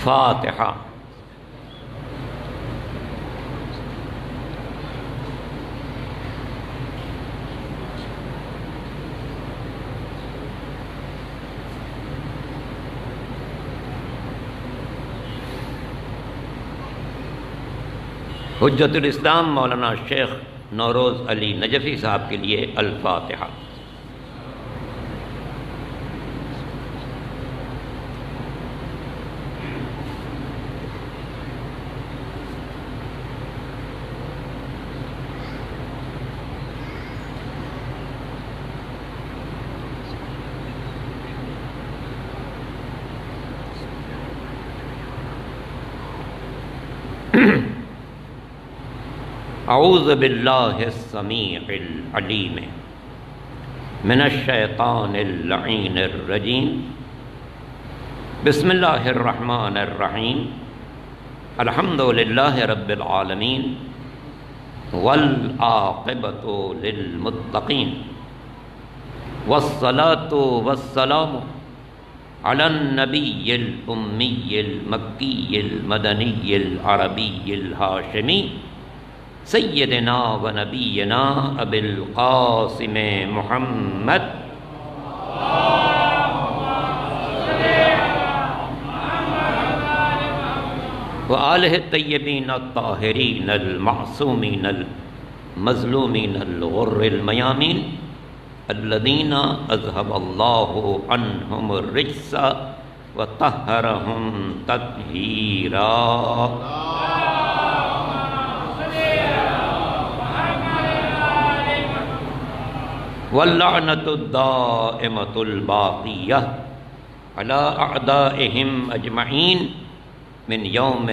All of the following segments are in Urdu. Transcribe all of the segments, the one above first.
الفاتحہ۔ حجت الاسلام مولانا شیخ نوروز علی نجفی صاحب کے لیے الفاتحہ۔ اعوذ باللہ السمیع العلیم من الشیطان اللعین الرجیم، بسم اللہ الرحمن الرحیم، الحمد للہ رب العالمین والعاقبۃ للمتقین، والصلاة والسلام علی النبی الامی المکی المدنی العربی الہاشمی سیدنا و نبینا ابی القاسم محمد و آلہ الطیبین الطاہرین المعصومین المظلومین الغر المیامین الذین اذهب اللہ عنہم الرجس وطہرہم تطہیرا۔ واللعنۃ الدائمۃ الباقیہ علی اعدائہم اجمعین من یوم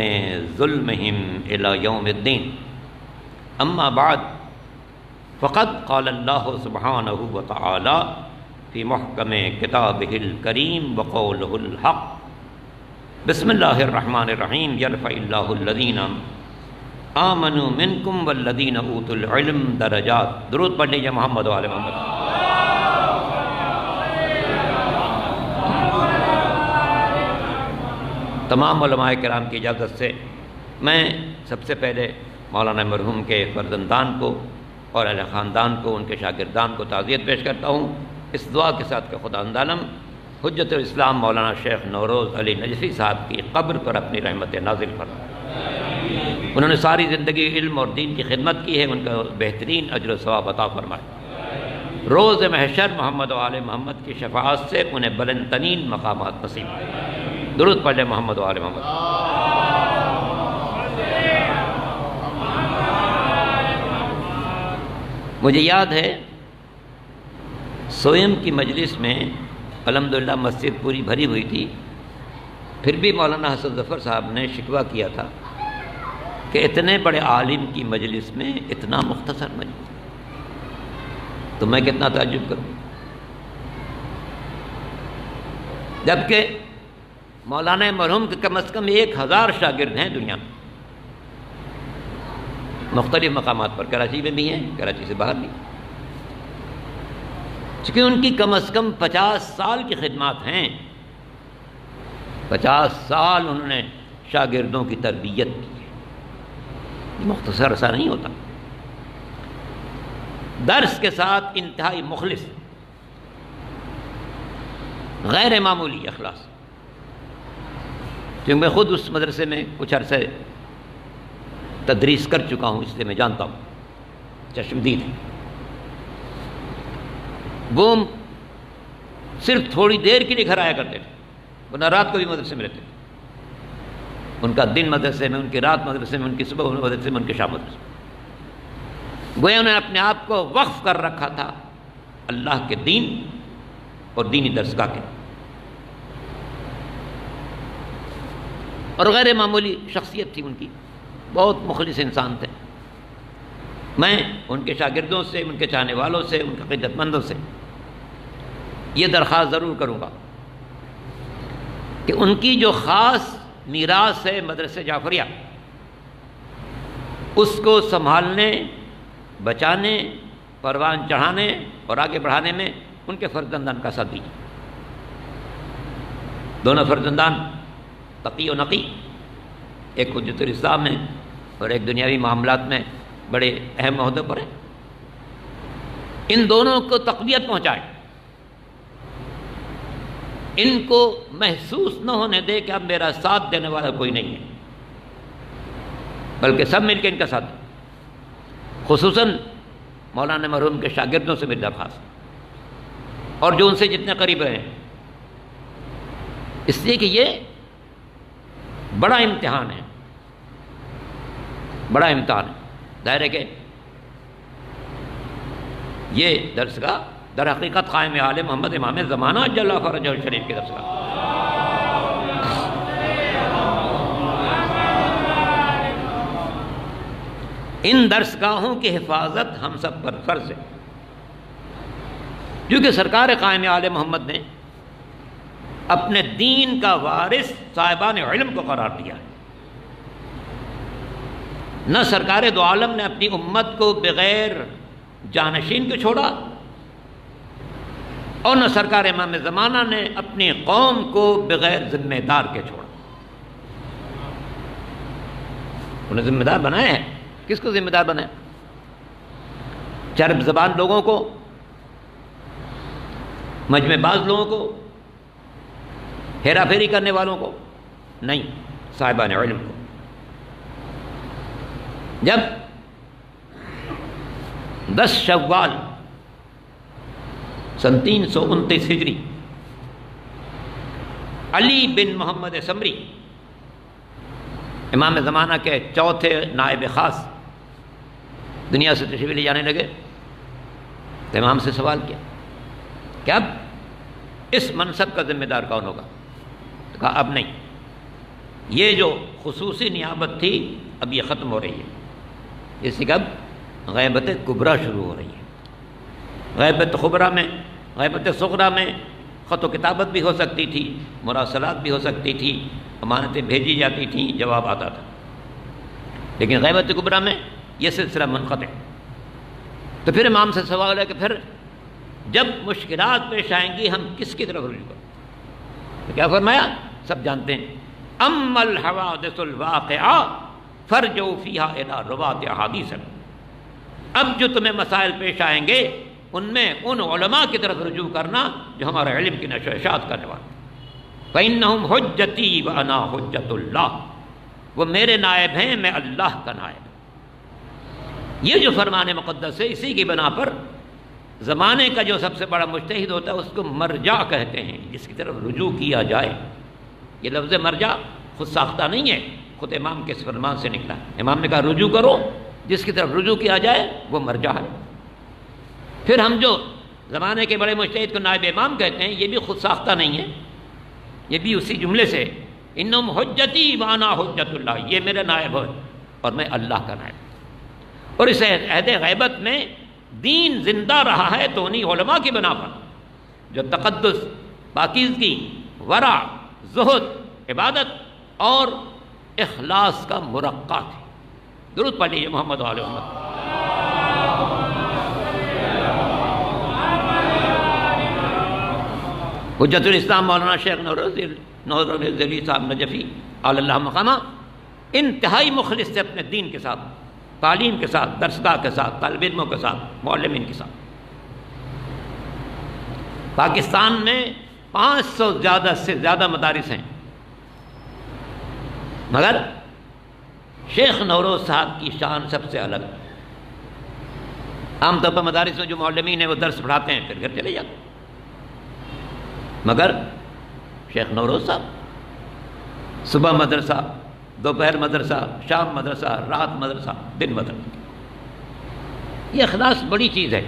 ظلمہم الی یوم الدین، اما بعد فقد قال اللہ سبحانہ وتعالی فی محکم کتابہ الکریم وقولہ الحق، بسم اللہ الرحمن الرحیم، یرفع اللہ الذین آمنوا منکم والذین اوتوا العلم درجات۔ درود پڑھ لیجیے محمد و آل محمد۔ تمام علماء کرام کی اجازت سے میں سب سے پہلے مولانا مرحوم کے فرزندان کو اور اہل خاندان کو، ان کے شاگردان کو تعزیت پیش کرتا ہوں، اس دعا کے ساتھ کہ خدا اندالم حجت الاسلام مولانا شیخ نوروز علی نجفی صاحب کی قبر پر اپنی رحمت نازل فرمائے۔ انہوں نے ساری زندگی علم اور دین کی خدمت کی ہے، ان کا بہترین اجر و ثواب عطا فرمائے۔ روز محشر محمد و آل محمد کی شفاعت سے انہیں بلند ترین مقامات نصیب۔ درود پڑھ لیں محمد و آل محمد۔ مجھے یاد ہے سوئم کی مجلس میں الحمدللہ مسجد پوری بھری ہوئی تھی، پھر بھی مولانا حسن ظفر صاحب نے شکوہ کیا تھا کہ اتنے بڑے عالم کی مجلس میں اتنا مختصر مجلس، تو میں کتنا تعجب کروں، جبکہ مولانا مرحوم کے کم از کم 1000 شاگرد ہیں دنیا میں، مختلف مقامات پر، کراچی میں بھی ہیں، کراچی سے باہر بھی، چونکہ ان کی کم از کم 50 سال کی خدمات ہیں، 50 سال انہوں نے شاگردوں کی تربیت کی ہے، مختصر ایسا نہیں ہوتا۔ درس کے ساتھ انتہائی مخلص، غیر معمولی اخلاص، کیونکہ میں خود اس مدرسے میں کچھ عرصے تدریس کر چکا ہوں، اس لیے میں جانتا ہوں، چشمدید ہے۔ وہ صرف تھوڑی دیر کے لیے گھر آیا کرتے تھے، ورنہ رات کو بھی مدرسے میں رہتے تھے، ان کا دن مدرسے میں، ان کی رات مدرسے میں، ان کی صبح مدرسے میں، ان کی شام مدرسے میں۔ گویا انہوں نے اپنے آپ کو وقف کر رکھا تھا اللہ کے دین اور دینی درسگاہ کے، اور غیر معمولی شخصیت تھی ان کی، بہت مخلص انسان تھے۔ میں ان کے شاگردوں سے، ان کے چاہنے والوں سے، ان کے خدمت مندوں سے یہ درخواست ضرور کروں گا کہ ان کی جو خاص میراث ہے مدرسہ جعفریہ، اس کو سنبھالنے، بچانے، پروان چڑھانے اور آگے بڑھانے میں ان کے فرزندان کا ساتھ دیجیے۔ دونوں فرزندان تقی و نقی، ایک حجت الاسلام میں اور ایک دنیاوی معاملات میں بڑے اہم عہدے پر ہیں، ان دونوں کو تقویت پہنچائے، ان کو محسوس نہ ہونے دے کہ اب میرا ساتھ دینے والا کوئی نہیں ہے، بلکہ سب مل کے ان کا ساتھ دیں۔ خصوصاً مولانا مرحوم کے شاگردوں سے میری درخواست، اور جو ان سے جتنے قریب رہے ہیں، اس لیے کہ یہ بڑا امتحان ہے، بڑا امتحان ہے۔ ظاہر ہے کہ یہ درسگاہ در حقیقت قائم آل محمد امام زمانہ جل فرجہ شریف کی درسگاہ، ان درسگاہوں کی حفاظت ہم سب پر فرض ہے، کیونکہ سرکار قائم آل محمد نے اپنے دین کا وارث صاحبان علم کو قرار دیا ہے۔ نہ سرکار دو عالم نے اپنی امت کو بغیر جانشین کو چھوڑا، اور نہ سرکار امام زمانہ نے اپنی قوم کو بغیر ذمہ دار کے چھوڑا۔ انہیں ذمہ دار بنایا ہے۔ کس کو ذمہ دار بنایا؟ چرب زبان لوگوں کو، مجمع باز لوگوں کو، ہیرا پھیری کرنے والوں کو نہیں، صاحبان علم کو۔ جب 10 شوال سن 329 ہجری علی بن محمد سمری امام زمانہ کے چوتھے نائب خاص دنیا سے تشریف لے جانے لگے تو امام سے سوال کیا کہ اب اس منصب کا ذمہ دار کون ہوگا؟ تو کہا اب نہیں، یہ جو خصوصی نیابت تھی اب یہ ختم ہو رہی ہے، اس لیے کہ اب غیبت کبریٰ شروع ہو رہی ہے۔ غیبت خبرا میں، غیبت صغریٰ میں خط و کتابت بھی ہو سکتی تھی، مراسلات بھی ہو سکتی تھی، امانتیں بھیجی جاتی تھیں، جواب آتا تھا، لیکن غیبت کبریٰ میں یہ سلسلہ منقطع۔ تو پھر امام سے سوال ہے کہ پھر جب مشکلات پیش آئیں گی ہم کس کی طرف رجوع کریں؟ تو کیا فرمایا؟ سب جانتے ہیں، اما الحوادث الواقعہ فرجعوا فیہا الی روات احادیث۔ اب جو تمہیں مسائل پیش آئیں گے ان میں ان علماء کی طرف رجوع کرنا جو ہمارے علم کی نشر و اشاعت کرنے والے۔ فإنہم حجتی وأنا حجت اللہ، وہ میرے نائب ہیں، میں اللہ کا نائب ہوں۔ یہ جو فرمان مقدس ہے، اسی کی بنا پر زمانے کا جو سب سے بڑا مجتہد ہوتا ہے اس کو مرجع کہتے ہیں، جس کی طرف رجوع کیا جائے۔ یہ لفظ مرجع خود ساختہ نہیں ہے، خود امام کے اس فرمان سے نکلا ہے۔ امام نے کہا رجوع کرو، جس کی طرف رجوع کیا جائے وہ مرجع ہے۔ پھر ہم جو زمانے کے بڑے مجتہد کو نائب امام کہتے ہیں، یہ بھی خود ساختہ نہیں ہے، یہ بھی اسی جملے سے، انہم حجتی وانا حجت اللہ، یہ میرے نائب ہے اور میں اللہ کا نائب۔ اور اس عہد غیبت میں دین زندہ رہا ہے تو انہی علماء کی بنا پر جو تقدس، پاکیزگی، ورع، زہد، عبادت اور اخلاص کا مرقع تھے۔ درود پڑھ لیجیے محمد و آل محمد۔ حجت الاسلام مولانا شیخ نور علی صاحب نجفی علی اللہ مقامہ انتہائی مخلص تھے اپنے دین کے ساتھ، تعلیم کے ساتھ، درسگاہ کے ساتھ، طالب علموں کے ساتھ، معلمین کے ساتھ۔ پاکستان میں 500 سے زیادہ مدارس ہیں، مگر شیخ نوروز صاحب کی شان سب سے الگ ہے۔ عام طور پر مدارس میں جو معلمین ہیں وہ درس پڑھاتے ہیں پھر گھر چلے جاتے ہیں، مگر شیخ نوروز صاحب صبح مدرسہ، دوپہر مدرسہ، شام مدرسہ، رات مدرسہ، دن مدرسہ۔ یہ اخلاص بڑی چیز ہے۔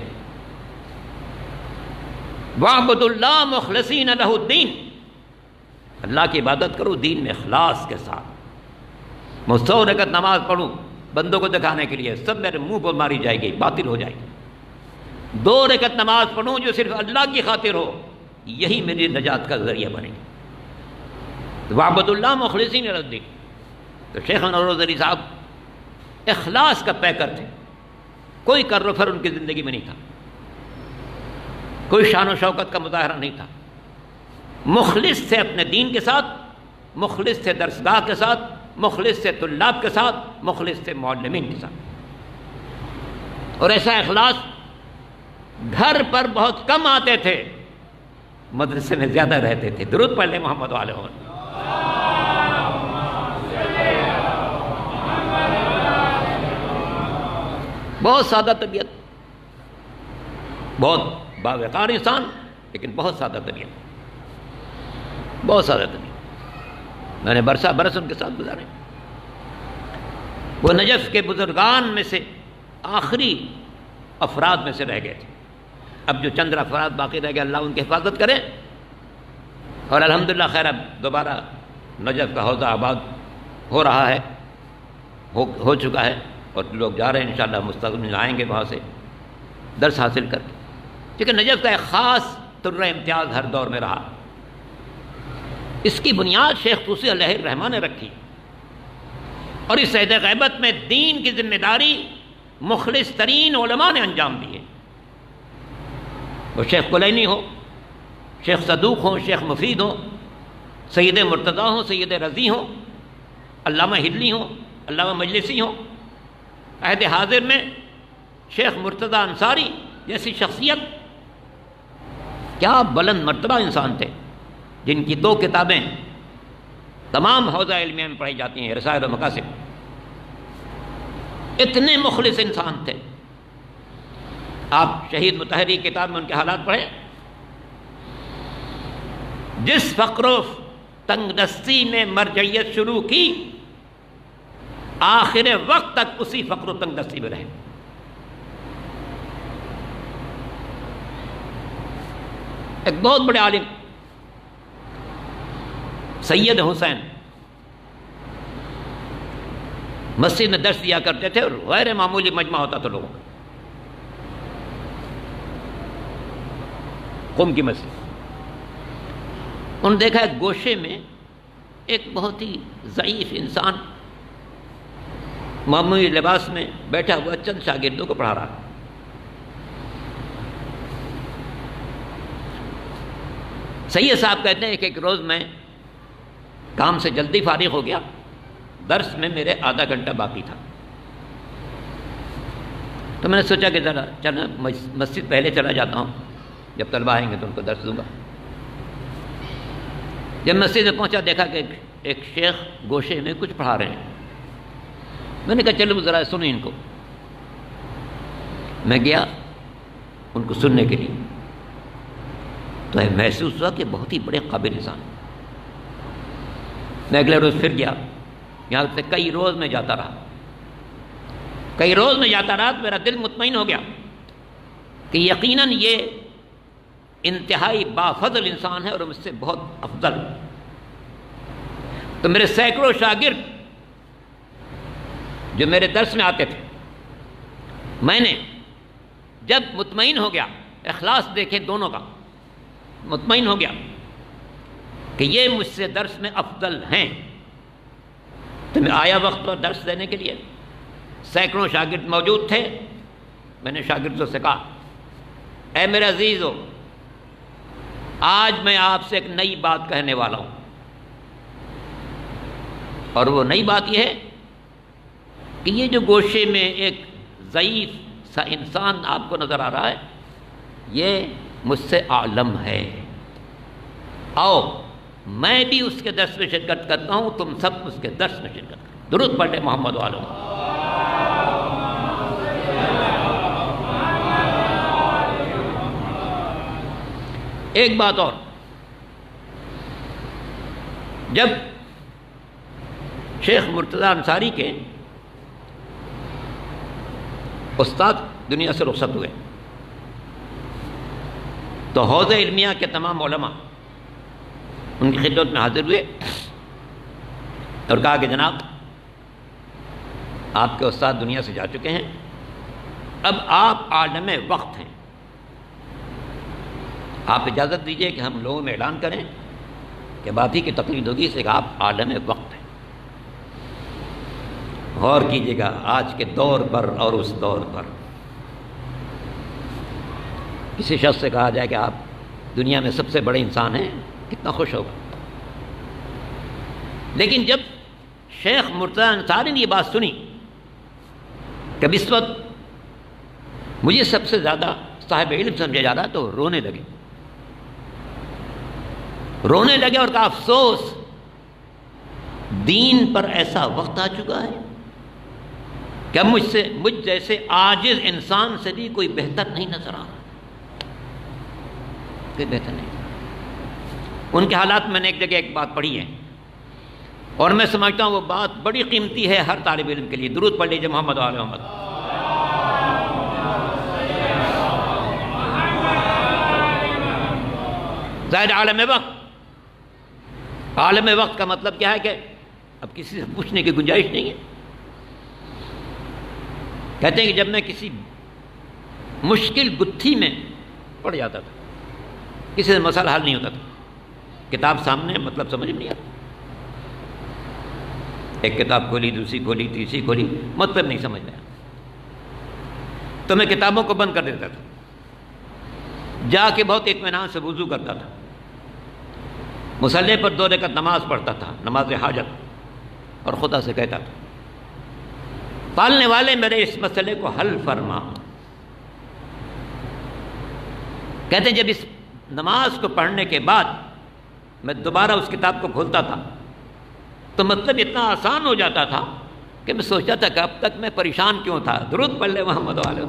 وَاعْبُدُوا اللَّهَ مُخْلِصِينَ لَهُ الدِّينَ، اللہ کی عبادت کرو دین میں اخلاص کے ساتھ۔ میں 100 رکعت نماز پڑھوں بندوں کو دکھانے کے لیے، سب میرے منہ پر ماری جائے گی، باطل ہو جائے گی۔ 2 رکعت نماز پڑھوں جو صرف اللہ کی خاطر ہو، یہی میری نجات کا ذریعہ بنے گی۔ وَاعْبُدُوا اللَّهَ مُخْلِصِينَ لَهُ الدِّينَ۔ تو شیخ نوروز علی صاحب اخلاص کا پیکر تھے، کوئی کر و فر ان کی زندگی میں نہیں تھا، کوئی شان و شوکت کا مظاہرہ نہیں تھا، مخلص تھے اپنے دین کے ساتھ، مخلص تھے درسگاہ کے ساتھ، مخلص تھے طلاب کے ساتھ، مخلص تھے معلمین کے ساتھ. اور ایسا اخلاص گھر پر بہت کم آتے تھے، مدرسے میں زیادہ رہتے تھے. درود پڑھ لیں محمد والے ہوں. بہت سادہ طبیعت، بہت باوقار انسان، لیکن بہت سادہ طبیعت، بہت سادہ طبیعت. میں نے برس ان کے ساتھ گزارے. وہ نجف کے بزرگان میں سے آخری افراد میں سے رہ گئے تھے. اب جو چند افراد باقی رہ گئے، اللہ ان کی حفاظت کرے. اور الحمدللہ خیر اب دوبارہ نجف کا حوضہ آباد ہو رہا ہے، ہو چکا ہے، اور لوگ جا رہے ہیں انشاءاللہ مستقبل میں آئیں گے وہاں سے درس حاصل کر کے. کیونکہ نجف کا ایک خاص طرز امتیاز ہر دور میں رہا. اس کی بنیاد شیخ طوسی علیہ الرحمہ نے رکھی، اور اس عہد غیبت میں دین کی ذمہ داری مخلص ترین علماء نے انجام دی ہے. وہ شیخ کلینی ہو، شیخ صدوق ہوں، شیخ مفید ہوں، سید مرتضیٰ ہوں، سید رضی ہوں، علامہ ہدلی ہوں، علامہ مجلسی ہوں. عہد حاضر میں شیخ مرتضیٰ انصاری جیسی شخصیت، کیا بلند مرتبہ انسان تھے، جن کی 2 کتابیں تمام حوزہ علمیہ میں پڑھی جاتی ہیں، رسائل و مقاصد. اتنے مخلص انسان تھے. آپ شہید مطہری کتاب میں ان کے حالات پڑھیں. جس فقر و تنگ دستی میں مرجعیت شروع کی، آخر وقت تک اسی فقر و تنگ دستی میں رہے. ایک بہت بڑے عالم سید حسین مسجد میں درس دیا کرتے تھے، اور غیر معمولی مجمع ہوتا تھا لوگوں کا. قم کی مسجد. انہوں نے دیکھا ایک گوشے میں ایک بہت ہی ضعیف انسان معمولی لباس میں بیٹھا ہوا چند شاگردوں کو پڑھا رہا. سید صاحب کہتے ہیں کہ ایک روز میں کام سے جلدی فارغ ہو گیا، درس میں میرے آدھا گھنٹہ باقی تھا. تو میں نے سوچا کہ ذرا چلنا مسجد پہلے چلا جاتا ہوں، جب طلبہ آئیں گے تو ان کو درس دوں گا. جب مسجد میں پہنچا دیکھا کہ ایک شیخ گوشے میں کچھ پڑھا رہے ہیں. میں نے کہا چلو ذرا سنیں ان کو. میں گیا ان کو سننے کے لیے، تو محسوس ہوا کہ بہت ہی بڑے قابل انسان. میں اگلے روز پھر گیا، یہاں سے کئی روز میں جاتا رہا، تو میرا دل مطمئن ہو گیا کہ یقیناً یہ انتہائی بافضل انسان ہے اور مجھ سے بہت افضل. تو میرے سینکڑوں شاگرد جو میرے درس میں آتے تھے، میں نے جب مطمئن ہو گیا، اخلاص دیکھیں دونوں کا، مطمئن ہو گیا کہ یہ مجھ سے درس میں افضل ہیں، تو میں آیا وقت پر درس دینے کے لیے. سینکڑوں شاگرد موجود تھے. میں نے شاگردوں سے کہا، اے میرے عزیزو، آج میں آپ سے ایک نئی بات کہنے والا ہوں، اور وہ نئی بات یہ ہے کہ یہ جو گوشے میں ایک ضعیف سا انسان آپ کو نظر آ رہا ہے، یہ مجھ سے عالم ہے. آؤ میں بھی اس کے درس میں شرکت کرتا ہوں، تم سب اس کے درس میں شرکت کرو. درود پڑھیں محمد والوں. ایک بات اور، جب شیخ مرتضیٰ انصاری کے استاد دنیا سے رخصت ہوئے، تو حوض علمیہ کے تمام علماء ان کی خدمت میں حاضر ہوئے اور کہا کہ جناب، آپ کے استاد دنیا سے جا چکے ہیں، اب آپ عالم وقت ہیں. آپ اجازت دیجئے کہ ہم لوگوں میں اعلان کریں کہ بات ہی کی تقلید ہوگی سے کہ آپ عالم وقت ہیں. غور کیجئے گا، آج کے دور پر اور اس دور پر کسی شخص سے کہا جائے کہ آپ دنیا میں سب سے بڑے انسان ہیں، کتنا خوش ہوگا. لیکن جب شیخ مرتضی انصاری نے یہ بات سنی کہ اس وقت مجھے سب سے زیادہ صاحب علم سمجھا جا رہا تو رونے لگے اور کہا افسوس دین پر ایسا وقت آ چکا ہے کہ مجھ جیسے عاجز انسان سے بھی کوئی بہتر نہیں نظر آ رہا، کوئی بہتر نہیں۔ ان کے حالات میں نے ایک جگہ ایک بات پڑھی ہے اور میں سمجھتا ہوں وہ بات بڑی قیمتی ہے ہر طالب علم کے لیے۔ درود پڑھ لیجیے محمد و آل محمد۔ ظاہر عالم وقت کا مطلب کیا ہے کہ اب کسی سے پوچھنے کی گنجائش نہیں ہے۔ کہتے ہیں کہ جب میں کسی مشکل گتھی میں پڑ جاتا تھا، کسی سے مسئلہ حل نہیں ہوتا تھا، کتاب سامنے مطلب سمجھ میں نہیں آتا، ایک کتاب کھولی، دوسری کھولی، تیسری کھولی، مطلب نہیں سمجھ میں آیا تو میں کتابوں کو بند کر دیتا تھا، جا کے بہت اطمینان سے وضو کرتا تھا، مصلی پر 2 رکعت نماز پڑھتا تھا، نماز حاجت، اور خدا سے کہتا تھا پالنے والے میرے اس مسئلے کو حل فرما۔ کہتے ہیں جب اس نماز کو پڑھنے کے بعد میں دوبارہ اس کتاب کو کھولتا تھا تو مطلب اتنا آسان ہو جاتا تھا کہ میں سوچتا تھا کہ اب تک میں پریشان کیوں تھا۔ درود پڑھ لے محمد علیہ۔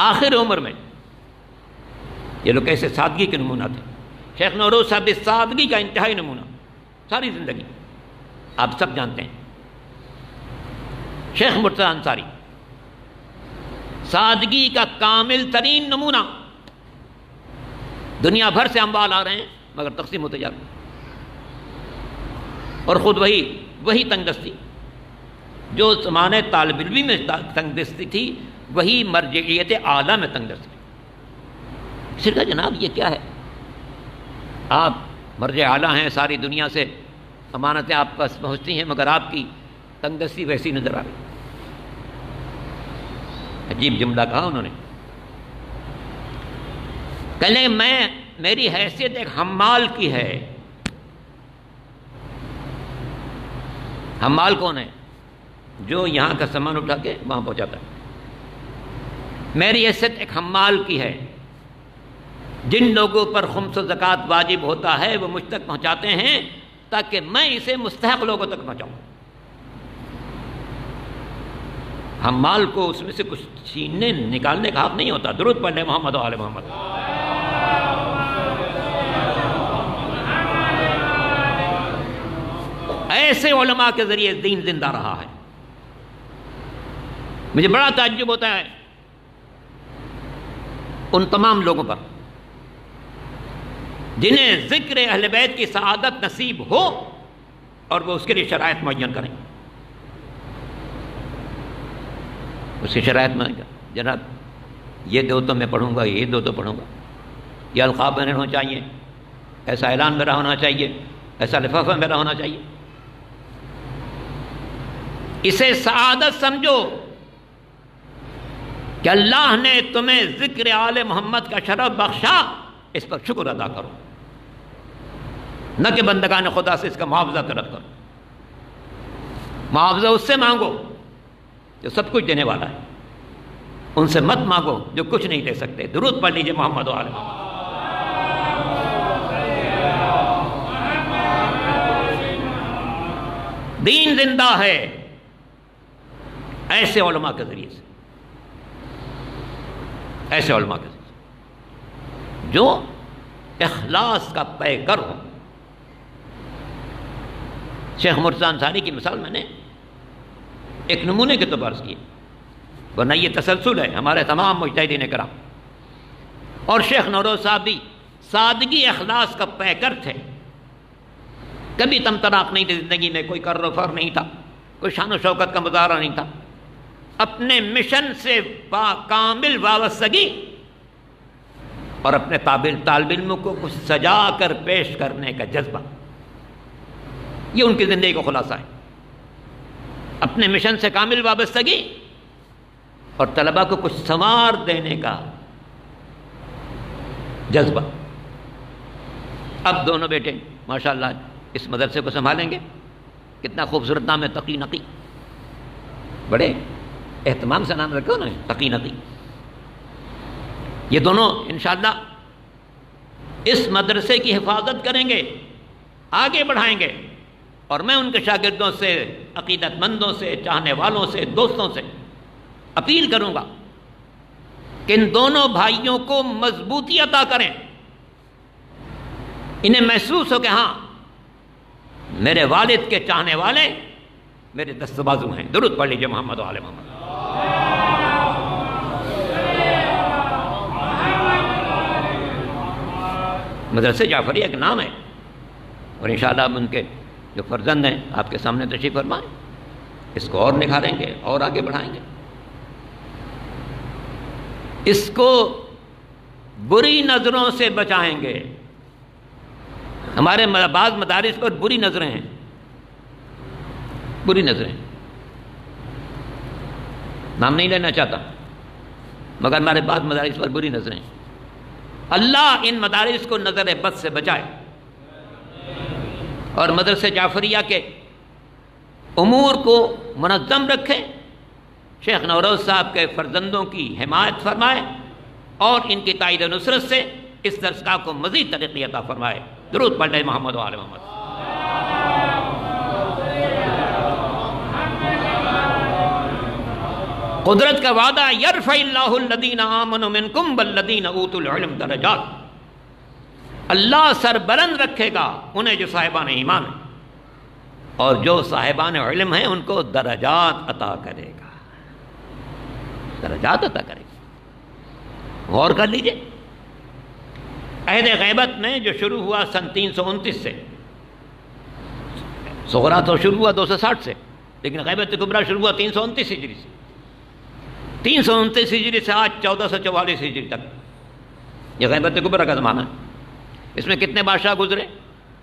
آخر عمر میں یہ لوگ کیسے سادگی کے نمونہ تھے۔ شیخ نوروز صاحب اس سادگی کا انتہائی نمونہ، ساری زندگی آپ سب جانتے ہیں۔ شیخ مرتضی انصاری سادگی کا کامل ترین نمونہ۔ دنیا بھر سے اموال آ رہے ہیں مگر تقسیم ہوتے جا رہے ہیں، اور خود وہی تنگ دستی جو زمانے طالب علمی میں تنگ دستی تھی، وہی مرجعیت اعلیٰ میں تنگ دستی۔ پھر کہا جناب یہ کیا ہے، آپ مرجع اعلیٰ ہیں، ساری دنیا سے امانتیں آپ پاس پہنچتی ہیں مگر آپ کی تنگ دستی ویسی نظر آ رہی۔ عجیب جملہ کہا انہوں نے، کہنے میری حیثیت ایک حمال کی ہے۔ حمال کون ہے؟ جو یہاں کا سامان اٹھا کے وہاں پہنچاتا ہے۔ میری حیثیت ایک حمال کی ہے، جن لوگوں پر خمس و زکوٰۃ واجب ہوتا ہے وہ مجھ تک پہنچاتے ہیں تاکہ میں اسے مستحق لوگوں تک پہنچاؤں۔ حمال کو اس میں سے کچھ چھیننے نکالنے کا حق نہیں ہوتا۔ درود پڑھ لے محمد و آل محمد۔ ایسے علماء کے ذریعے دین زندہ رہا ہے۔ مجھے بڑا تعجب ہوتا ہے ان تمام لوگوں پر جنہیں ذکر اہل بیت کی سعادت نصیب ہو اور وہ اس کے لیے شرائط معین کریں۔ اس کی شرائط میں جناب یہ دو تو میں پڑھوں گا، یہ دو تو پڑھوں گا، یہ القاب میرے ہونا چاہیے، ایسا اعلان میرا ہونا چاہیے، ایسا لفافہ میرا ہونا چاہیے۔ اسے سعادت سمجھو کہ اللہ نے تمہیں ذکر آل محمد کا شرف بخشا، اس پر شکر ادا کرو، نہ کہ بندگان خدا سے اس کا معاوضہ طلب کرو۔ معاوضہ اس سے مانگو جو سب کچھ دینے والا ہے، ان سے مت مانگو جو کچھ نہیں دے سکتے۔ درود پڑھ لیجیے محمد و آل محمد۔ دین زندہ ہے ایسے علماء کے ذریعے سے، ایسے علماء کے ذریعے جو اخلاص کا پیکر ہو۔ شیخ مرتضی انصاری کی مثال میں نے ایک نمونے کے طور پر عرض کی، ورنہ یہ تسلسل ہے ہمارے تمام مجتہدین کرام۔ اور شیخ نوروز صاحب بھی سادگی اخلاص کا پیکر تھے، کبھی تمطراق نہیں تھی زندگی میں، کوئی کر و فر نہیں تھا، کوئی شان و شوکت کا مظاہرہ نہیں تھا، اپنے مشن سے کامل وابستگی اور اپنے طالب علموں کو کچھ سجا کر پیش کرنے کا جذبہ، یہ ان کی زندگی کا خلاصہ ہے۔ اپنے مشن سے کامل وابستگی اور طلباء کو کچھ سنوار دینے کا جذبہ۔ اب دونوں بیٹے ماشاءاللہ اس مدرسے کو سنبھالیں گے۔ کتنا خوبصورت نام ہے، تقی نقی، بڑے اہتمام سے نام رکھو نا، تقی نقی۔ یہ دونوں انشاءاللہ اس مدرسے کی حفاظت کریں گے، آگے بڑھائیں گے، اور میں ان کے شاگردوں سے، عقیدت مندوں سے، چاہنے والوں سے، دوستوں سے اپیل کروں گا کہ ان دونوں بھائیوں کو مضبوطی عطا کریں، انہیں محسوس ہو کہ ہاں میرے والد کے چاہنے والے میرے دست بازو ہیں۔ درود پڑھ لیجیے محمد و آل محمد۔ مدرسہ جعفریہ ایک نام ہے، اور انشاءاللہ اب ان کے جو فرزند ہیں آپ کے سامنے تشریف فرمائیں، اس کو اور نکھاریں گے اور آگے بڑھائیں گے، اس کو بری نظروں سے بچائیں گے۔ ہمارے بعض مدارس پر بری نظریں ہیں، بری نظریں، نام نہیں لینا چاہتا، مگر ہمارے بعض مدارس پر بری نظریں۔ اللہ ان مدارس کو نظر بد سے بچائے، اور مدرسہ جعفریہ کے امور کو منظم رکھے، شیخ نوروز صاحب کے فرزندوں کی حمایت فرمائے، اور ان کی تائید و نصرت سے اس درسگاہ کو مزید ترقی عطا فرمائے۔ درود پڑھ لیں محمد و آل محمد۔ قدرت کا وعدہ، یرفع اللہ الذین آمنوا منکم والذین اوتوا العلم درجات، اللہ سربلند رکھے گا انہیں جو صاحبان ایمان ہیں، اور جو صاحبان علم ہیں ان کو درجات عطا کرے گا، درجات عطا کرے گا۔ غور کر لیجئے، عہد غیبت میں جو شروع ہوا سن 329 سے، صغرا تو شروع ہوا 260 سے، لیکن غیبت کبریٰ شروع ہوا 329 ہجری سے، 329 ہجری سے آج 1444 ہجری تک یہ غیبت کبریٰ کا زمانہ ہے۔ اس میں کتنے بادشاہ گزرے،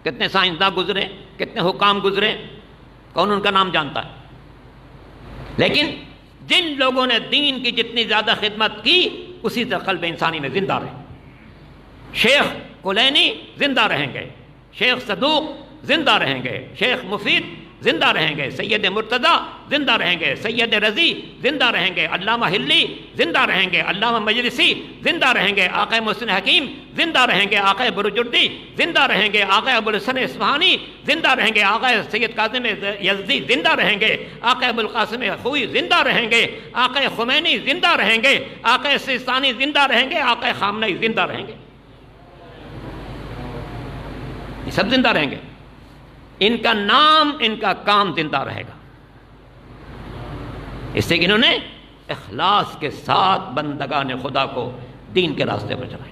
کتنے سائنسداں گزرے، کتنے حکام گزرے، کون ان کا نام جانتا ہے؟ لیکن جن لوگوں نے دین کی جتنی زیادہ خدمت کی، اسی طرح قلب انسانی میں زندہ رہے۔ شیخ کلینی زندہ رہیں گے، شیخ صدوق زندہ رہیں گے، شیخ مفید زندہ رہیں گے، سید مرتضی زندہ رہیں گے، سید رضی زندہ رہیں گے، علامہ ہلی زندہ رہیں گے، علامہ مجلسی زندہ رہیں گے، آقا محسن حکیم زندہ رہیں گے، آقا برجردی زندہ رہیں گے، آقا ابوالحسن اصفہانی زندہ رہیں گے، آقا سید کاظم یزدی زندہ رہیں گے، آقا ابوالقاسم خوئی زندہ رہیں گے، آقا خمینی زندہ رہیں گے، آقا سیستانی زندہ رہیں گے، آقا خامنئی زندہ رہیں گے، یہ سب زندہ رہیں گے۔ ان کا نام، ان کا کام زندہ رہے گا، اس سے کہ انہوں نے اخلاص کے ساتھ بندگان خدا کو دین کے راستے پر چلائے۔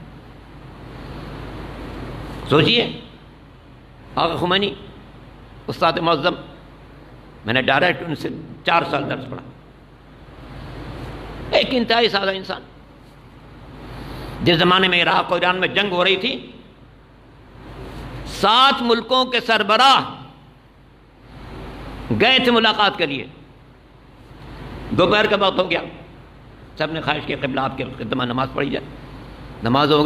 سوچئے آقا خمینی استاد معظم، میں نے ڈائریکٹ ان سے 4 سال درس پڑھا، ایک انتہائی سادہ انسان۔ جس زمانے میں عراق اور ایران میں جنگ ہو رہی تھی، 7 ملکوں کے سربراہ گئے تھے ملاقات کے لیے۔ دوپہر کا وقت ہو گیا، سب نے خواہش کی قبلہ آپ کے خدمت میں نماز پڑھی جائے۔ نماز ہو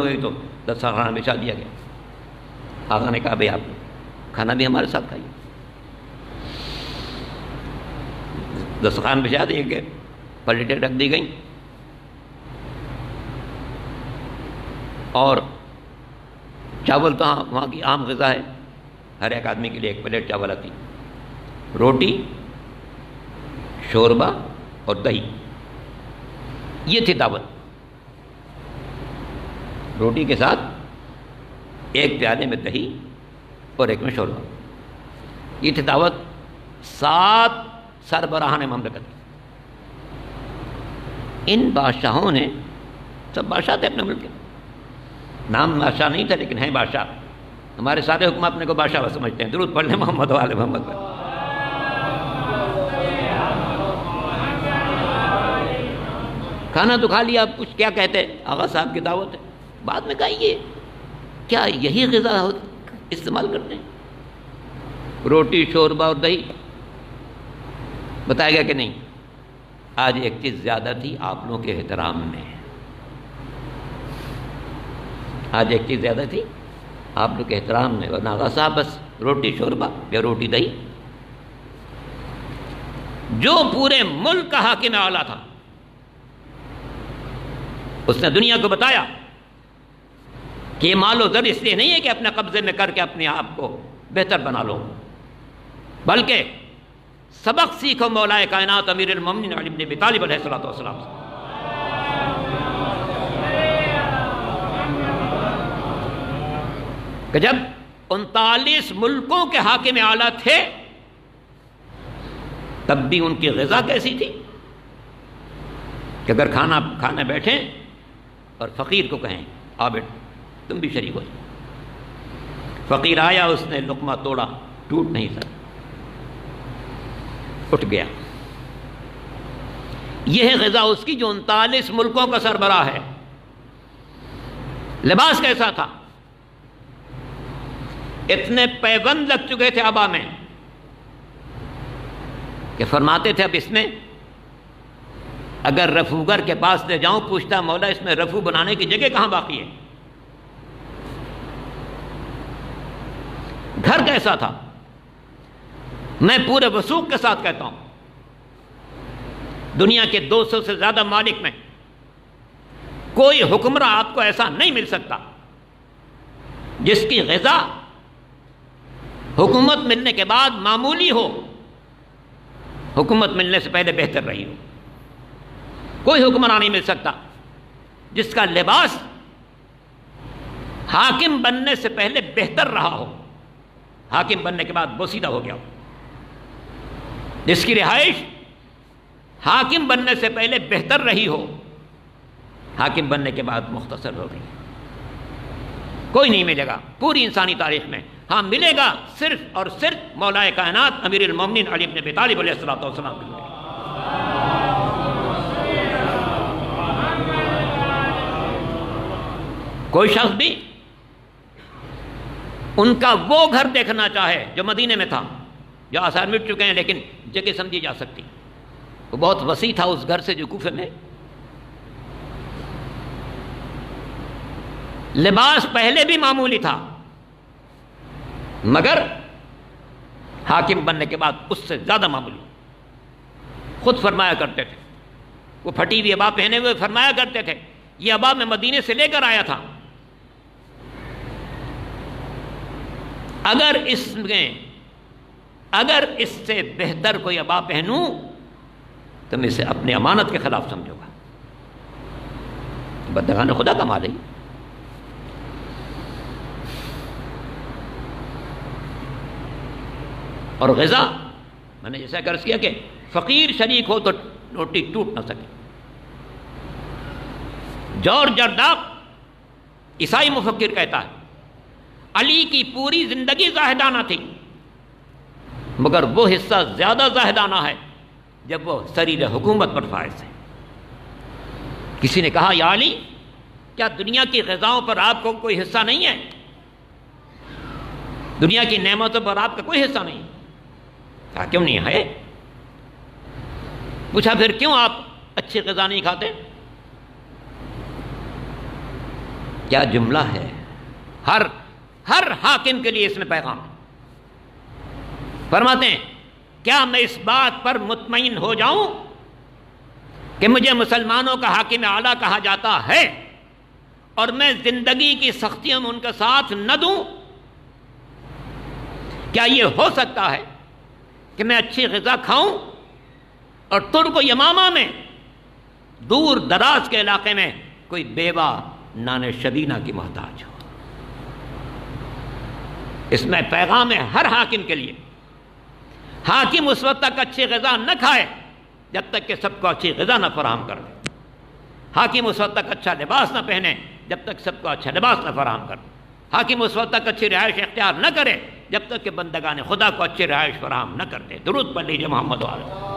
گئی تو دسترخوان بچھا دیا گیا۔ آقا نے کہا بھئی آپ کھانا بھی ہمارے ساتھ کھائیے۔ دسترخوان بچھا دیے گئے، پلیٹیں رکھ دی گئیں، اور چاول تو وہاں کی عام غذا ہے، ہر ایک آدمی کے لیے 1 پلیٹ چاول آتی، روٹی، شوربہ اور دہی، یہ تھی دعوت۔ روٹی کے ساتھ 1 پیالے میں دہی اور 1 میں شوربہ، یہ تھی دعوت 7 سربراہان مملکت۔ ان بادشاہوں نے، سب بادشاہ تھے اپنے ملک کے، نام بادشاہ نہیں تھا لیکن ہیں بادشاہ، ہمارے سارے حکم اپنے کو بادشاہ سمجھتے ہیں۔ درود پڑھ لیں محمد و آل محمد پر۔ کھانا تو کھا لیا، اب کچھ کیا کہتے، آغا صاحب کی دعوت ہے، بعد میں کہیے کیا یہی غذا استعمال کرتے ہیں؟ روٹی، شوربہ اور دہی، بتایا گیا کہ نہیں؟ آج ایک چیز زیادہ تھی آپ لوگوں کے احترام میں، آج ایک چیز زیادہ تھی آپ لوگ کے احترام میں، ورنہ آغا صاحب بس روٹی شوربہ یا روٹی دہی. جو پورے ملک کا حاکم اعلیٰ تھا، اس نے دنیا کو بتایا کہ یہ مال و زر اس لیے نہیں ہے کہ اپنے قبضے میں کر کے اپنے آپ کو بہتر بنا لو، بلکہ سبق سیکھو مولا کائنات امیر المومنین علی بن ابی طالب علیہ السلام سے. کہ جب 39 ملکوں کے حاکم اعلیٰ تھے تب بھی ان کی غذا کیسی تھی کہ اگر کھانا کھانے بیٹھیں اور فقیر کو کہیں آ بیٹھ تم بھی شریک ہو جاؤ. فقیر آیا، اس نے لقمہ توڑا، ٹوٹ نہیں سکا، اٹھ گیا. یہ ہے غذا اس کی جو 39 ملکوں کا سربراہ ہے. لباس کیسا تھا؟ اتنے پیبند لگ چکے تھے ابا میں کہ فرماتے تھے اب اس میں اگر رفوگر کے پاس لے جاؤں، پوچھتا مولا اس میں رفو بنانے کی جگہ کہاں باقی ہے. گھر کیسا تھا؟ میں پورے وثوق کے ساتھ کہتا ہوں دنیا کے 200 سے زیادہ مالک میں کوئی حکمراں آپ کو ایسا نہیں مل سکتا جس کی غذا حکومت ملنے کے بعد معمولی ہو، حکومت ملنے سے پہلے بہتر رہی ہو. کوئی حکمراں نہیں مل سکتا جس کا لباس حاکم بننے سے پہلے بہتر رہا ہو، حاکم بننے کے بعد بوسیدہ ہو گیا ہو، جس کی رہائش حاکم بننے سے پہلے بہتر رہی ہو، حاکم بننے کے بعد مختصر ہو گئی. کوئی نہیں ملے گا پوری انسانی تاریخ میں. ہاں ملے گا صرف اور صرف مولا کائنات امیر المومنین علی بن ابی طالب علیہ السلام کے. کوئی شخص بھی ان کا وہ گھر دیکھنا چاہے جو مدینے میں تھا، جو آثار مٹ چکے ہیں لیکن جگہ سمجھی جا سکتی، وہ بہت وسیع تھا اس گھر سے جو کوفے میں. لباس پہلے بھی معمولی تھا مگر حاکم بننے کے بعد اس سے زیادہ معمولی. خود فرمایا کرتے تھے، وہ پھٹی ہوئی ابا پہنے ہوئے فرمایا کرتے تھے یہ ابا میں مدینے سے لے کر آیا تھا، اگر اس سے بہتر کوئی ابا پہنوں تو میں اسے اپنے امانت کے خلاف سمجھوں گا. بندگان خدا کا مال ہے. اور غذا میں نے جیسا عرض کیا کہ فقیر شریک ہو تو روٹی ٹوٹ نہ سکے. جارج جرداق عیسائی مفکر کہتا ہے علی کی پوری زندگی زاہدانہ تھی مگر وہ حصہ زیادہ زاہدانہ ہے جب وہ سریر حکومت پر فائز ہے. کسی نے کہا یا علی کیا دنیا کی غذاؤں پر آپ کو کوئی حصہ نہیں ہے؟ دنیا کی نعمتوں پر آپ کا کوئی حصہ نہیں؟ کہا کیوں نہیں ہے؟ پوچھا پھر کیوں آپ اچھی غذا نہیں کھاتے؟ کیا جملہ ہے! ہر حاکم کے لیے اس میں پیغام ہے. فرماتے ہیں کیا میں اس بات پر مطمئن ہو جاؤں کہ مجھے مسلمانوں کا حاکم اعلیٰ کہا جاتا ہے اور میں زندگی کی سختیوں میں ان کا ساتھ نہ دوں؟ کیا یہ ہو سکتا ہے کہ میں اچھی غذا کھاؤں اور ترک و یمامہ میں دور دراز کے علاقے میں کوئی بیوہ نان شبینہ کی محتاج ہو؟ اس میں پیغام ہے ہر حاکم کے لیے. حاکم اس وقت تک اچھی غذا نہ کھائے جب تک کہ سب کو اچھی غذا نہ فراہم کر دے. حاکم اس وقت تک اچھا لباس نہ پہنے جب تک سب کو اچھا لباس نہ فراہم کر دے. حاکم اس وقت تک اچھی رہائش اختیار نہ کرے جب تک کہ بندگان خدا کو اچھی رہائش فراہم نہ کرتے. درود پڑھ لیجیے محمد والے.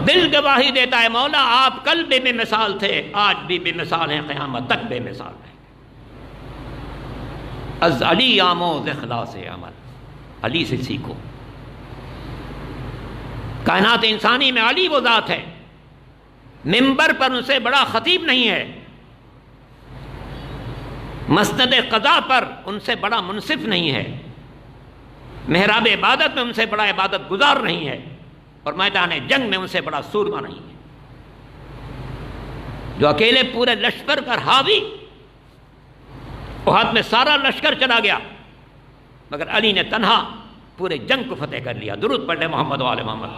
دل گواہی دیتا ہے مولا آپ کل بھی بے مثال تھے، آج بھی بے مثال ہیں، قیامت تک بے مثال ہیں. از علی آموز اخلاص عمل. علی سے سیکھو۔ کائنات انسانی میں علی وہ ذات ہے، منبر پر ان سے بڑا خطیب نہیں ہے، مسند قضا پر ان سے بڑا منصف نہیں ہے، محراب عبادت میں ان سے بڑا عبادت گزار نہیں ہے، اور میدان جنگ میں ان سے بڑا سورما نہیں ہے، جو اکیلے پورے لشکر پر حاوی، احد میں سارا لشکر چلا گیا مگر علی نے تنہا پورے جنگ کو فتح کر لیا۔ درود پڑھ لیں محمد و آل محمد۔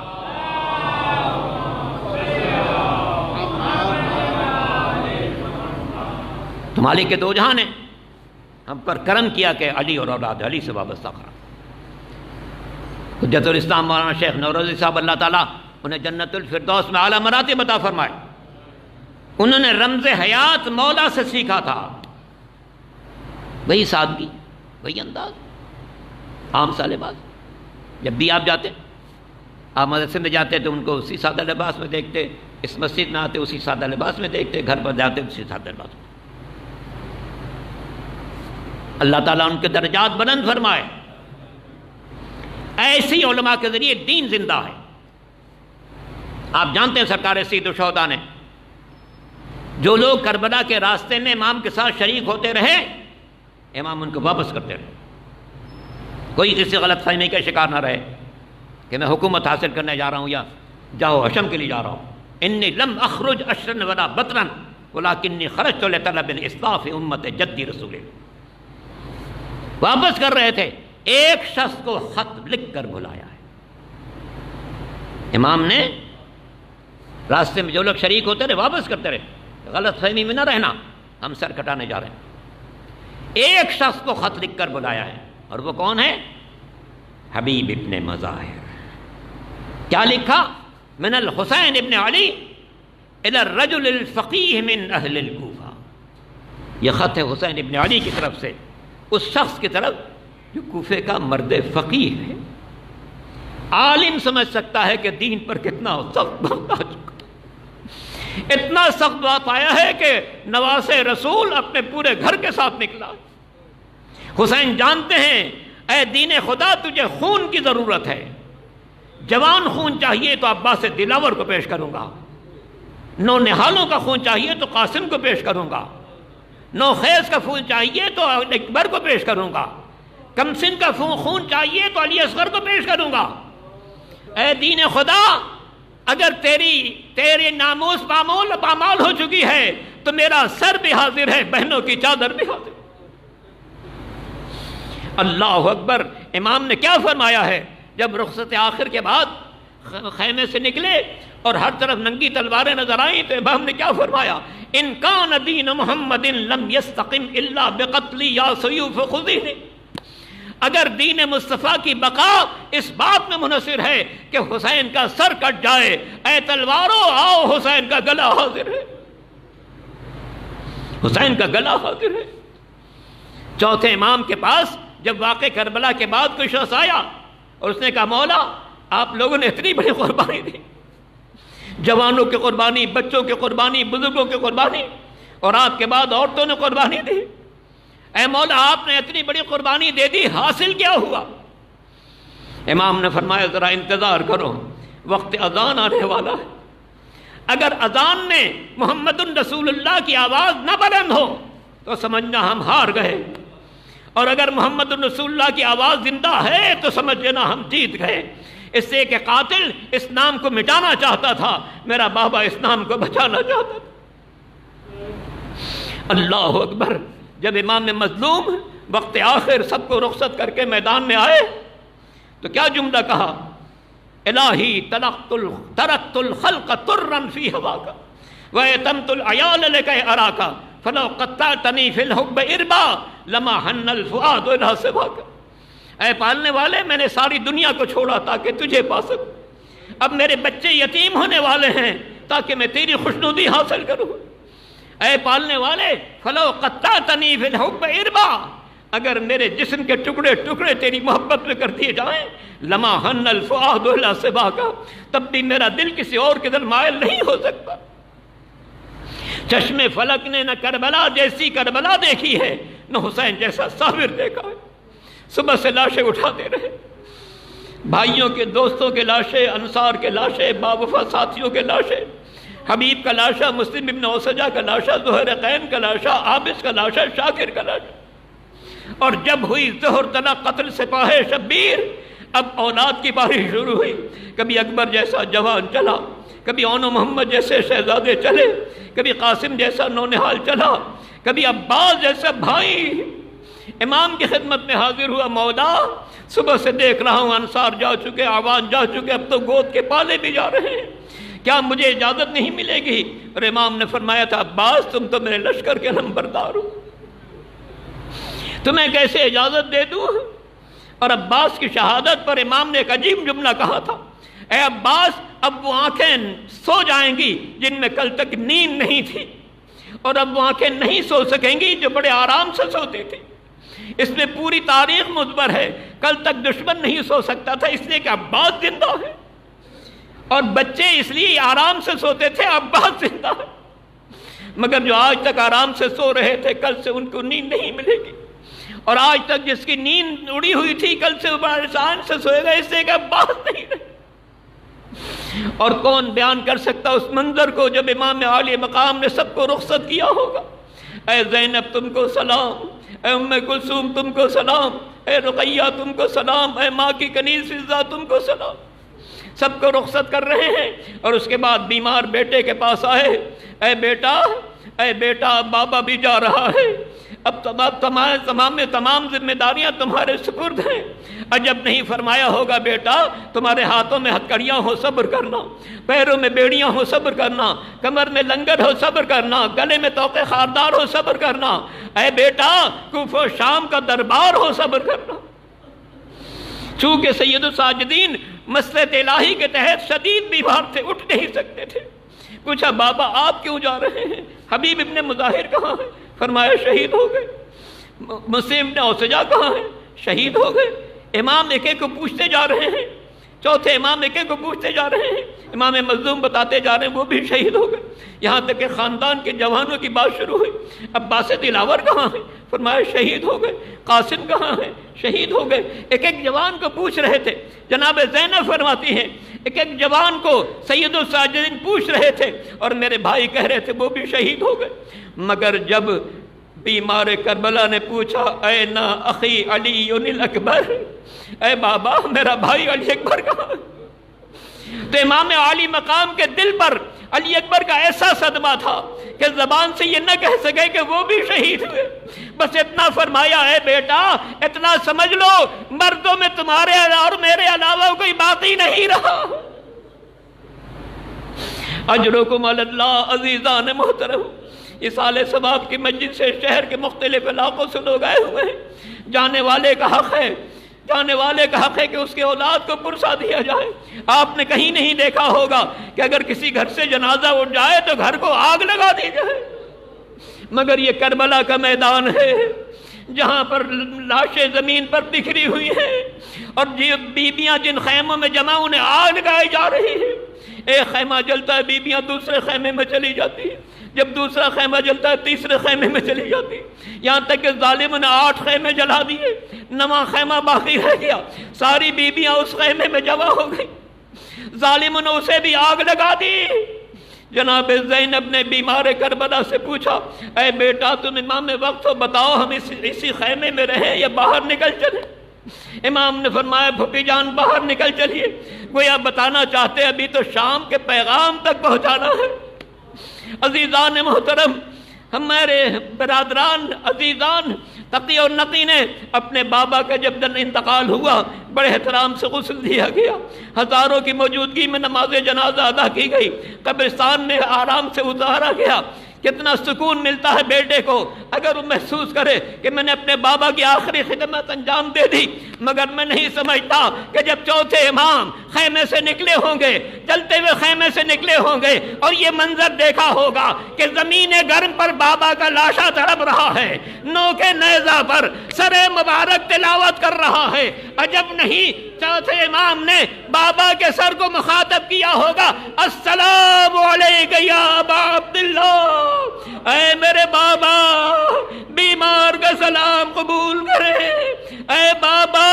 تو مالک کے دو جہاں نے ہم پر کرم کیا کہ علی اور اولاد علی سے وابستہ کرا۔ حجت الاسلام مولانا شیخ نوروزی صاحب اللہ تعالیٰ انہیں جنت الفردوس میں اعلیٰ مراتب عطا فرمائے، انہوں نے رمز حیات مولا سے سیکھا تھا، وہی سادگی، وہی انداز، عام سا لباس۔ جب بھی آپ جاتے، آپ مدرسے میں جاتے تو ان کو اسی سادہ لباس میں دیکھتے، اس مسجد میں آتے اسی سادہ لباس میں دیکھتے، گھر پر جاتے اسی سادہ لباس میں۔ اللہ تعالیٰ ان کے درجات بلند فرمائے۔ ایسی علماء کے ذریعے دین زندہ ہے۔ آپ جانتے ہیں سرکار سید الشہداء نے جو لوگ کربلا کے راستے میں امام کے ساتھ شریک ہوتے رہے، امام ان کو واپس کرتے رہے، کوئی کسی غلط فہمی کا شکار نہ رہے کہ میں حکومت حاصل کرنے جا رہا ہوں یا جاؤ حشم کے لیے جا رہا ہوں۔ انی لم اخرج اشرا ولا بطرا ولکنی خرجت لطلب الاصلاح فی امت جدی رسول۔ واپس کر رہے تھے، ایک شخص کو خط لکھ کر بلایا ہے۔ امام نے راستے میں جو لوگ شریک ہوتے رہے واپس کرتے رہے، غلط فہمی میں نہ رہنا، ہم سر کٹانے جا رہے ہیں۔ ایک شخص کو خط لکھ کر بلایا ہے، اور وہ کون ہے؟ حبیب ابن مظاہر۔ کیا لکھا؟ من الحسین ابن علی الی الرجل الفقیہ من اہل الکوفہ۔ یہ خط ہے حسین ابن علی کی طرف سے اس شخص کی طرف جو کوفے کا مرد فقیہ ہے۔ عالم سمجھ سکتا ہے کہ دین پر کتنا سخت بات آ چکا، اتنا سخت بات آیا ہے کہ نواز رسول اپنے پورے گھر کے ساتھ نکلا۔ حسین جانتے ہیں اے دین خدا تجھے خون کی ضرورت ہے، جوان خون چاہیے تو عباس دلاور کو پیش کروں گا، نو نہالوں کا خون چاہیے تو قاسم کو پیش کروں گا، نو خیز کا خون چاہیے تو اکبر کو پیش کروں گا، کمسن کا خون چاہیے تو علی اصغر کو پیش کروں گا۔ اے دین خدا اگر تیری ناموس پامال ہو چکی ہے تو میرا سر بھی حاضر ہے، بہنوں کی چادر بھی حاضر۔ اللہ اکبر۔ امام نے کیا فرمایا ہے جب رخصت آخر کے بعد خیمے سے نکلے اور ہر طرف ننگی تلواریں نظر آئیں تو امام نے کیا فرمایا؟ ان کان دین محمد لم یستقم الا بقتلی یا سیوف خذیہ۔ اگر دین مصطفیٰ کی بقا اس بات میں منحصر ہے کہ حسین کا سر کٹ جائے، اے تلواروں آؤ حسین کا گلا حاضر ہے، حسین کا گلا حاضر ہے۔ چوتھے امام کے پاس جب واقع کربلا کے بعد کوئی شخص آیا اور اس نے کہا مولا آپ لوگوں نے اتنی بڑی قربانی دی، جوانوں کی قربانی، بچوں کی قربانی، بزرگوں کی قربانی، اور آپ کے بعد عورتوں نے قربانی دی، اے مولا آپ نے اتنی بڑی قربانی دے دی، حاصل کیا ہوا؟ امام نے فرمایا ذرا انتظار کرو، وقت اذان آنے والا ہے۔ اگر اذان میں محمد رسول اللہ کی آواز نہ بلند ہو تو سمجھنا ہم ہار گئے، اور اگر محمد رسول اللہ کی آواز زندہ ہے تو سمجھ لینا ہم جیت گئے۔ اس سے کہ قاتل اس نام کو مٹانا چاہتا تھا، میرا بابا اس نام کو بچانا چاہتا تھا۔ اللہ اکبر۔ جب امام مظلوم وقت آخر سب کو رخصت کر کے میدان میں آئے تو کیا جملہ کہا؟ الہی ترکت الخلق ترا فی ہواک وَأَتَمْتُ الْعَيَالَ لَكَ أَرَاكَ فَلَوْ قَطَّعْتَنِي فِي الْحُبِّ إِرْبًا لَمَا حَنَّ الْفُؤَادُ إِلَىٰ سِوَاكَ۔ اے پالنے والے میں نے ساری دنیا کو چھوڑا تاکہ تجھے پا سکوں، اب میرے بچے یتیم ہونے والے ہیں تاکہ میں تیری خوشنودی حاصل کروں۔ اے پالنے والے فَلَوْ قَطَّعْتَنِي فِي الْحُبِّ إِرْبًا، اگر میرے جسم کے ٹکڑے ٹکڑے تیری محبت میں کر دیے جائیں، لَمَا حَنَّ الْفُؤَادُ إِلَىٰ سِوَاكَ، تب بھی میرا دل کسی اور کی طرف مائل نہیں ہو سکتا۔ چشم فلک نے نہ کربلا جیسی کربلا دیکھی ہے، نہ حسین جیسا صابر دیکھا ہے۔ صبح سے لاشیں اٹھاتے رہے، بھائیوں کے دوستوں کے لاشیں، انصار کے لاشیں، باوفا ساتھیوں کے لاشیں، حبیب کا لاشا، مسلم ابن اوسجہ کا لاشا، زہرقین کا لاشا، عابس کا لاشا، شاکر کا لاشا۔ اور جب ہوئی زہر تنا قتل سپاہ شبیر، اب اولاد کی باری شروع ہوئی۔ کبھی اکبر جیسا جوان چلا، کبھی اون و محمد جیسے شہزادے چلے، کبھی قاسم جیسا نونہال چلا، کبھی عباس جیسا بھائی امام کی خدمت میں حاضر ہوا۔ مولا صبح سے دیکھ رہا ہوں انصار جا چکے، آوان جا چکے، اب تو گود کے پالے بھی جا رہے ہیں، کیا مجھے اجازت نہیں ملے گی؟ اور امام نے فرمایا تھا عباس تم تو میرے لشکر کے نمبردار ہو، تمہیں کیسے اجازت دے دوں؟ اور عباس کی شہادت پر امام نے ایک عجیب جملہ کہا تھا، اے عباس اب وہ آنکھیں سو جائیں گی جن میں کل تک نیند نہیں تھی، اور اب وہ آنکھیں نہیں سو سکیں گی جو بڑے آرام سے سوتے تھے۔ اس میں پوری تاریخ مضبر ہے، کل تک دشمن نہیں سو سکتا تھا اس لیے کہ عباس زندہ ہے، اور بچے اس لیے آرام سے سوتے تھے، عباس زندہ ہے۔ مگر جو آج تک آرام سے سو رہے تھے کل سے ان کو نیند نہیں ملے گی، اور آج تک جس کی نیند اڑی ہوئی تھی کل سے وہ پریشان سے سوئے گا اس لیے کہ عباس نہیں رہے۔ اور کون بیان کر سکتا اس منظر کو جب امام عالی مقام نے سب کو رخصت کیا ہوگا؟ اے زینب تم کو سلام، اے ام کلثوم تم کو سلام، اے رقیہ تم کو سلام، اے ماں کی کنیز فضہ تم کو سلام۔ سب کو رخصت کر رہے ہیں، اور اس کے بعد بیمار بیٹے کے پاس آئے، اے بیٹا بابا بھی جا رہا ہے، اب تمام ذمہ داریاں تمہارے سپرد ہیں، عجب نہیں فرمایا ہوگا بیٹا تمہارے ہاتھوں میں ہتکڑیاں ہو صبر کرنا، پیروں میں بیڑیاں ہو صبر کرنا، کمر میں لنگر ہو صبر کرنا، گلے میں توقے خاردار ہو صبر کرنا، اے بیٹا کوفہ و شام کا دربار ہو صبر کرنا۔ چونکہ سید الساجدین مصلحت الہی کے تحت شدید بیمار تھے، اٹھ نہیں سکتے تھے۔ پوچھا بابا آپ کیوں جا رہے ہیں؟ حبیب ابن مظاہر کہاں ہے؟ فرمایا شہید ہو گئے۔ مسلم ابن اوسجہ کہاں ہے؟ شہید ہو گئے۔ امام ایک ایک کو پوچھتے جا رہے ہیں، چوتھے امام ایک ایک کو پوچھتے جا رہے ہیں، امام مظلوم بتاتے جا رہے ہیں وہ بھی شہید ہو گئے، یہاں تک کہ خاندان کے جوانوں کی بات شروع ہوئی۔ عباس دلاور کہاں ہے؟ فرمایا شہید ہو گئے۔ قاسم کہاں ہے؟ شہید ہو گئے۔ ایک ایک جوان کو پوچھ رہے تھے۔ جناب زینب فرماتی ہیں ایک ایک جوان کو سید الساجدین پوچھ رہے تھے اور میرے بھائی کہہ رہے تھے وہ بھی شہید ہو گئے۔ مگر جب بیمار کربلا نے پوچھا اینا اخی علی الاکبر، اے بابا میرا بھائی علی اکبر کہاں؟ تو امام عالی مقام کے دل پر علی اکبر کا ایسا صدمہ تھا کہ زبان سے یہ نہ کہہ سکے کہ وہ بھی شہید ہوئے، بس اتنا فرمایا اے بیٹا اتنا سمجھ لو مردوں میں تمہارے اور میرے علاوہ کوئی باقی نہیں رہا۔ اجرکم علی اللہ عزیزان محترم، اس سال ثواب کی مجلس سے شہر کے مختلف علاقوں سے لوگ آئے ہوئے ہیں۔ جانے والے کا حق ہے، جانے والے کا حق ہے کہ اس کے اولاد کو پرسا دیا جائے۔ آپ نے کہیں نہیں دیکھا ہوگا کہ اگر کسی گھر سے جنازہ اٹھ جائے تو گھر کو آگ لگا دی جائے، مگر یہ کربلا کا میدان ہے جہاں پر لاشیں زمین پر بکھری ہوئی ہیں اور بیبیاں جن خیموں میں جمع انہیں آگ لگائی جا رہی ہے۔ ایک خیمہ جلتا ہے بیبیاں دوسرے خیمے میں چلی جاتی ہیں، جب دوسرا خیمہ جلتا ہے تیسرے خیمے میں چلی جاتی، یہاں تک کہ ظالم نے 8 خیمے جلا دیے، 9واں خیمہ باقی رہ گیا، ساری بیبیاں اس خیمے میں جمع ہو گئی، ظالم نے اسے بھی آگ لگا دی۔ جناب زینب نے بیمار کربلا سے پوچھا اے بیٹا تم امام وقت ہو، بتاؤ ہم اسی خیمے میں رہیں یا باہر نکل چلیں؟ امام نے فرمایا پھپھی جان باہر نکل چلیے، گویا بتانا چاہتے ابھی تو شام کے پیغام تک پہنچانا ہے۔ عزیزان محترم، ہمارے برادران عزیزان، تقی اور نقی نے اپنے بابا کا جب انتقال ہوا بڑے احترام سے غسل دیا گیا، ہزاروں کی موجودگی میں نماز جنازہ ادا کی گئی، قبرستان میں آرام سے اتارا گیا۔ کتنا سکون ملتا ہے بیٹے کو اگر وہ محسوس کرے کہ میں نے اپنے بابا کی آخری خدمت انجام دے دی، مگر میں نہیں سمجھتا کہ جب چوتھے امام خیمے سے نکلے ہوں گے، چلتے ہوئے خیمے سے نکلے ہوں گے اور یہ منظر دیکھا ہوگا کہ زمین گرم پر بابا کا لاشا تڑپ رہا ہے، نوکے نیزہ پر سر مبارک تلاوت کر رہا ہے، عجب نہیں چوتھے امام نے بابا کے سر کو مخاطب کیا ہوگا السلام علیکہ یا ابا عبداللہ، اے میرے بابا بیمار کا سلام قبول کرے، اے بابا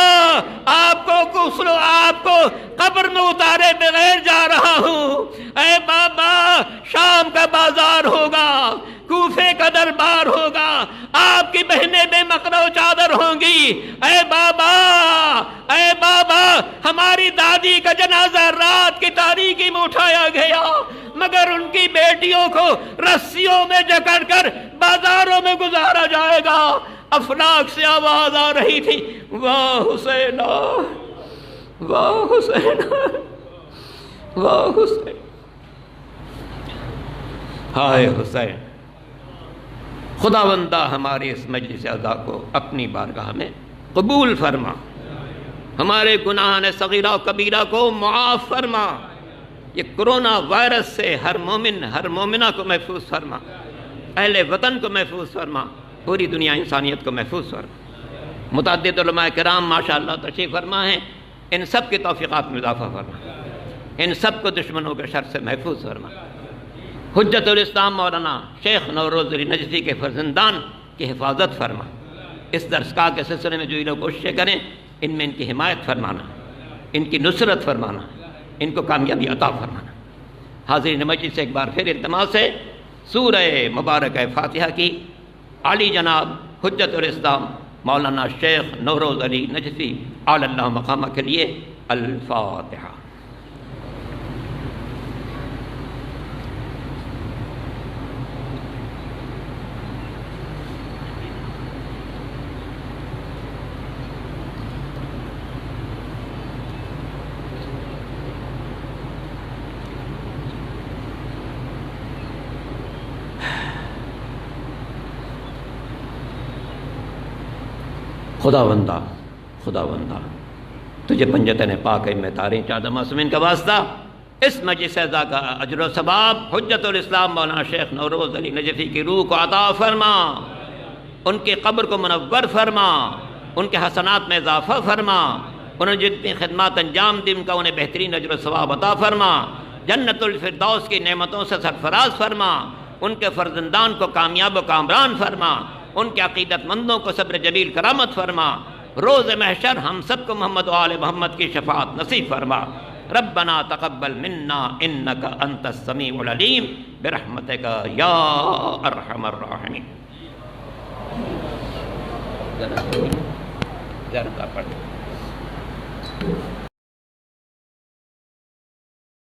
آپ کو غسل آپ کو قبر میں اتارے بغیر جا رہا ہوں۔ اے بابا شام کا بازار ہوگا، کوفے کا دربار ہوگا، آپ کی بہنیں بے مقرع و چادر ہوں گی۔ اے بابا اے بابا ہماری دادی کا جنازہ رات کی تاریکی میں اٹھایا گیا، مگر ان کی بیٹیوں کو رسیوں میں جکڑ کر بازاروں میں گزارا جائے گا۔ افلاک سے آواز آ رہی تھی، واہ حسین واہ حسین واہ حسین، ہائے حسین۔ خداوندہ ہماری اس مجلس عزا کو اپنی بارگاہ میں قبول فرما، ہمارے گناہان صغیرہ و کبیرہ کو معاف فرما، یہ کرونا وائرس سے ہر مومن ہر مومنہ کو محفوظ فرما، اہل وطن کو محفوظ فرما، پوری دنیا انسانیت کو محفوظ فرما۔ متعدد علماء کرام ماشاءاللہ تشریف فرما ہیں، ان سب کی توفیقات میں اضافہ فرما، ان سب کو دشمنوں کے شر سے محفوظ فرما۔ حجت الاسلام مولانا شیخ نوروز علی نجفی کے فرزندان کی حفاظت فرما، اس درسگاہ کے سلسلے میں جو یہ لوگ کوششیں کریں ان میں ان کی حمایت فرمانا، ان کی نصرت فرمانا، ان کو کامیابی عطا فرمانا۔ حاضرین مجلس سے ایک بار پھر التماس ہے سورہ مبارکہ فاتحہ کی عالی جناب حجت الاسلام مولانا شیخ نوروز علی نجفی اعلی اللہ مقامہ کے لیے الفاتحہ۔ خداوندہ خداوندہ تجھے پنجتن پاک میں تاریں چادر معصومین کا واسطہ اس مجلس عزا کا اجر و ثواب حجت الاسلام مولانا شیخ نوروز علی نجفی کی روح کو عطا فرما، ان کی قبر کو منور فرما، ان کے حسنات میں اضافہ فرما، انہوں نے جتنی خدمات انجام دی ان کا انہیں بہترین اجر و ثواب عطا فرما، جنت الفردوس کی نعمتوں سے سرفراز فرما، ان کے فرزندان کو کامیاب و کامران فرما، ان کے عقیدت مندوں کو صبر جمیل کرامت فرما، روز محشر ہم سب کو محمد و آل محمد کی شفاعت نصیب فرما۔ ربنا تقبل منا انک انت السمیع العلیم برحمتک یا ارحم الراحمین۔ ذرا پڑھ